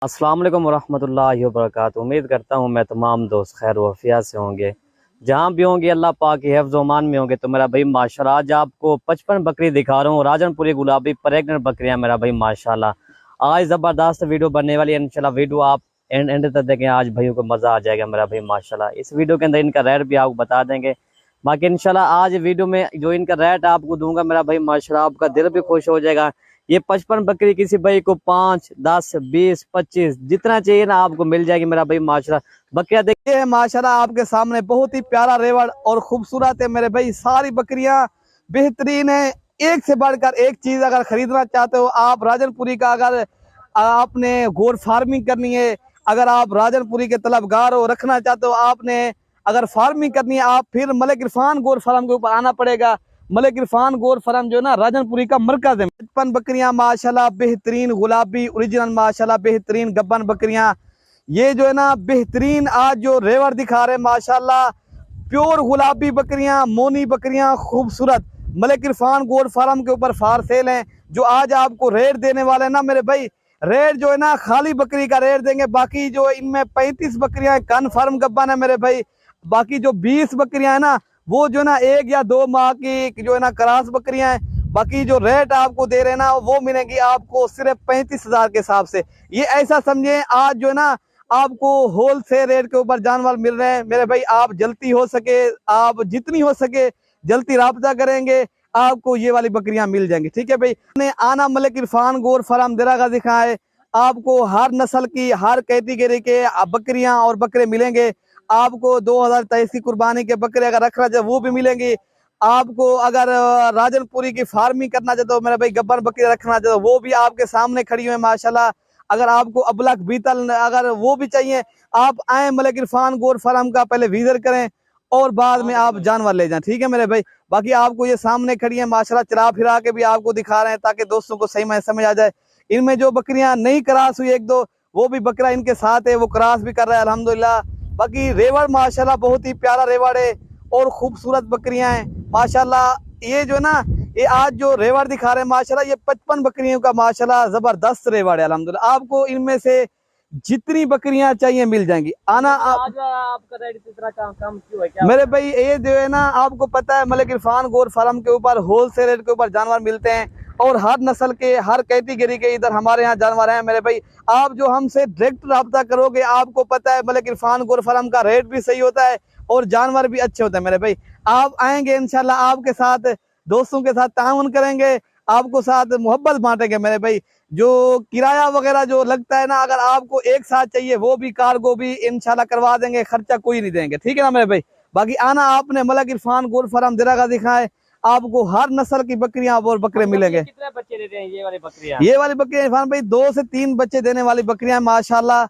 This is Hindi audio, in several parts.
अस्सलाम वालेकुम वरहमतुल्लाहि वबरकातुहू। उम्मीद करता हूँ मैं तमाम दोस्त खैर वफिया से होंगे, जहाँ भी होंगे अल्लाह पाक के हिफ्ज़ ओमान में होंगे। तो मेरा भाई माशाल्लाह आज आपको 55 बकरी दिखा रहा हूँ, राजनपुरी गुलाबी प्रेग्नेंट बकरियाँ मेरा भाई माशाल्लाह। आज ज़बरदस्त वीडियो बनने वाली है इंशाल्लाह। वीडियो आप एंड तक देखें, आज भाइयों को मज़ा आ जाएगा मेरा भाई माशाल्लाह। इस वीडियो के अंदर इनका रेट भी आपको बता देंगे। बाकी इंशाल्लाह आज वीडियो में जो इनका रेट आपको दूंगा मेरा भाई माशाल्लाह, आपका दिल भी खुश हो जाएगा। ये 55 बकरी किसी भाई को 5, 10, 20, 25 जितना चाहिए ना आपको मिल जाएगी मेरा भाई माशाल्लाह। बकरियां देखिए माशाल्लाह आपके सामने, बहुत ही प्यारा रेवड़ और खूबसूरत है मेरे भाई। सारी बकरियां बेहतरीन है, एक से बढ़कर एक चीज। अगर खरीदना चाहते हो आप राजनपुरी का, अगर आपने गोर फार्मिंग करनी है, अगर आप राजनपुरी के तलबगार हो, रखना चाहते हो आपने, अगर फार्मिंग करनी है आप, फिर मलिक इरफान गोर फार्म के ऊपर आना पड़ेगा। मलिक इरफान गोर फार्म जो है ना राजनपुरी का मरकज है। 55 बकरियां माशाल्लाह बेहतरीन गुलाबी ओरिजिनल माशाल्लाह बेहतरीन गब्बन बकरियां। ये जो है ना बेहतरीन आज जो रेवर दिखा रहे हैं माशाल्लाह, प्योर गुलाबी बकरियां, मोनी बकरियां खूबसूरत। मलिक इरफान गोर फार्म के ऊपर फार सेल है। जो आज आपको रेट देने वाले हैं ना मेरे भाई, रेट जो है ना खाली बकरी का रेट देंगे। बाकी जो इनमें 35 बकरियां कन्फर्म गब्बन है मेरे भाई। बाकी जो 20 बकरियां है ना वो जो है ना 1 या 2 माह की जो है ना क्रॉस बकरियां हैं। बाकी जो रेट आपको दे रहे हैं ना वो मिलेंगी आपको सिर्फ 35,000 के हिसाब से। ये ऐसा समझे आज जो है ना आपको होल सेल रेट के ऊपर जानवर मिल रहे हैं मेरे भाई। आप जल्दी हो सके, आप जितनी हो सके जल्दी राब्ता करेंगे, आपको ये वाली बकरियां मिल जाएंगी। ठीक है भाई। ने आना मलिक इरफान गोर फार्म दिरागा दिखा है, आपको हर नस्ल की हर कैटेगरी के बकरियां और बकरे मिलेंगे। आपको 2023 की कुर्बानी के बकरे अगर रखना चाहे वो भी मिलेंगी आपको। अगर राजनपुरी की फार्मिंग करना चाहते हो मेरे भाई, गब्बर बकरी रखना चाहते हो, वो भी आपके सामने खड़ी हुई है माशाल्लाह। अगर आपको अबलक बीतल अगर वो भी चाहिए, आप आए मलिक इरफान गोर फार्म का, पहले विजिट करें और बाद में आप जानवर ले जाएं। ठीक है मेरे भाई। बाकी आपको ये सामने खड़ी है माशाल्लाह, चरा फिरा के भी आपको दिखा रहे हैं ताकि दोस्तों को सही में समझ आ जाए। इनमें जो बकरियां नहीं क्रॉस हुई 1-2, वो भी बकरा इनके साथ है, वो क्रॉस भी कर रहा है अल्हम्दुलिल्लाह। बाकी रेवड़ माशाल्लाह बहुत ही प्यारा रेवड़ है और खूबसूरत बकरियां हैं माशाल्लाह। ये जो ना ये आज जो रेवड़ दिखा रहे हैं माशाल्लाह, ये 55 बकरियों का माशाल्लाह जबरदस्त रेवड़ है अल्हम्दुलिल्लाह। आपको इनमें से जितनी बकरियां चाहिए मिल जाएंगी। आना आज आपका रेट इतना कम क्यों है क्या मेरे भाई? ये जो है ना आपको पता है मलिक इरफान गोर फार्म के ऊपर होल सेल रेट के ऊपर जानवर मिलते हैं और हर नस्ल के हर कैटेगरी के इधर हमारे यहाँ जानवर हैं मेरे भाई। आप जो हमसे डायरेक्ट रब्ता करोगे, आपको पता है मलिक इरफान गोर फार्म का रेट भी सही होता है और जानवर भी अच्छे होते हैं मेरे भाई। आप आएंगे इंशाल्लाह, आपके साथ दोस्तों के साथ ताउन करेंगे, आपको साथ मोहब्बत बांटेंगे मेरे भाई। जो किराया वगैरह जो लगता है ना, अगर आपको एक साथ चाहिए वो भी कार्गो भी इंशाल्लाह करवा देंगे, खर्चा कोई नहीं देंगे। ठीक है ना मेरे भाई। बाकी आना आपने मलिक इरफान गोर फार्म दिरागा दिखाए, आपको हर नस्ल की बकरियां और बकरे मिलेंगे। कितने बच्चे देते हैं ये वाली बकरियां? ये वाली बकरियां इरफान भाई 2 से 3 बच्चे देने वाली बकरियां माशाल्लाह।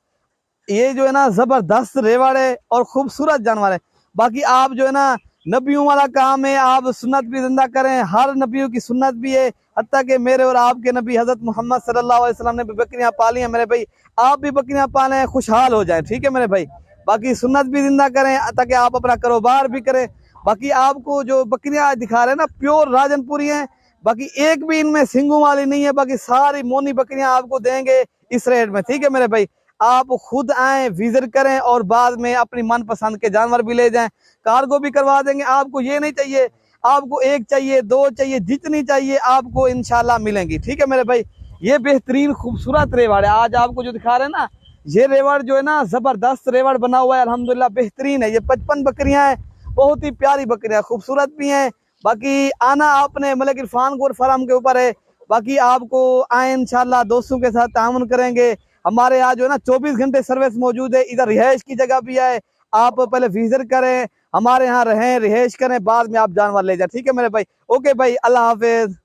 ये जो है ना जबरदस्त रेवड़ है और खूबसूरत जानवर है। बाकी आप जो है ना नबियों वाला काम है, आप सुन्नत भी जिंदा करें, हर नबियों की सुन्नत भी है। हत्ता कि मेरे और आपके नबी हजरत मोहम्मद सल्लल्लाहु अलैहि वसल्लम ने भी बकरियां पाली हैं मेरे भाई। आप भी बकरियां पालें, खुशहाल हो जाए। ठीक है मेरे भाई। बाकी सुन्नत भी जिंदा करें ताकि आप अपना कारोबार भी करें। बाकी आपको जो बकरियां दिखा रहे हैं ना प्योर राजनपुरी हैं, बाकी एक भी इनमें सिंगों वाली नहीं है। बाकी सारी मोनी बकरियां आपको देंगे इस रेट में। ठीक है मेरे भाई। आप खुद आए, विजिट करें और बाद में अपनी मनपसंद के जानवर भी ले जाएं, कार्गो भी करवा देंगे। आपको ये नहीं चाहिए, आपको 1 चाहिए, 2 चाहिए, जितनी चाहिए आपको इंशाल्लाह मिलेंगी। ठीक है मेरे भाई। ये बेहतरीन खूबसूरत रेवड़ है आज आपको जो दिखा रहे हैं ना, ये रेवड़ जो है ना जबरदस्त रेवड़ बना हुआ है अल्हम्दुलिल्लाह, बेहतरीन है। ये 55 बकरियां हैं, बहुत ही प्यारी बकरियां, खूबसूरत भी हैं। बाकी आना आपने मलिक इरफान गोर फार्म के ऊपर है। बाकी आपको आए इंशाल्लाह, दोस्तों के साथ तामुन करेंगे। हमारे यहाँ जो है ना 24 घंटे सर्विस मौजूद है। इधर रिहाइश की जगह भी है, आप पहले विजिट करें, हमारे यहाँ रहें, रिहाइश करें, बाद में आप जानवर ले जाए। ठीक है मेरे भाई। ओके भाई, अल्लाह हाफिज।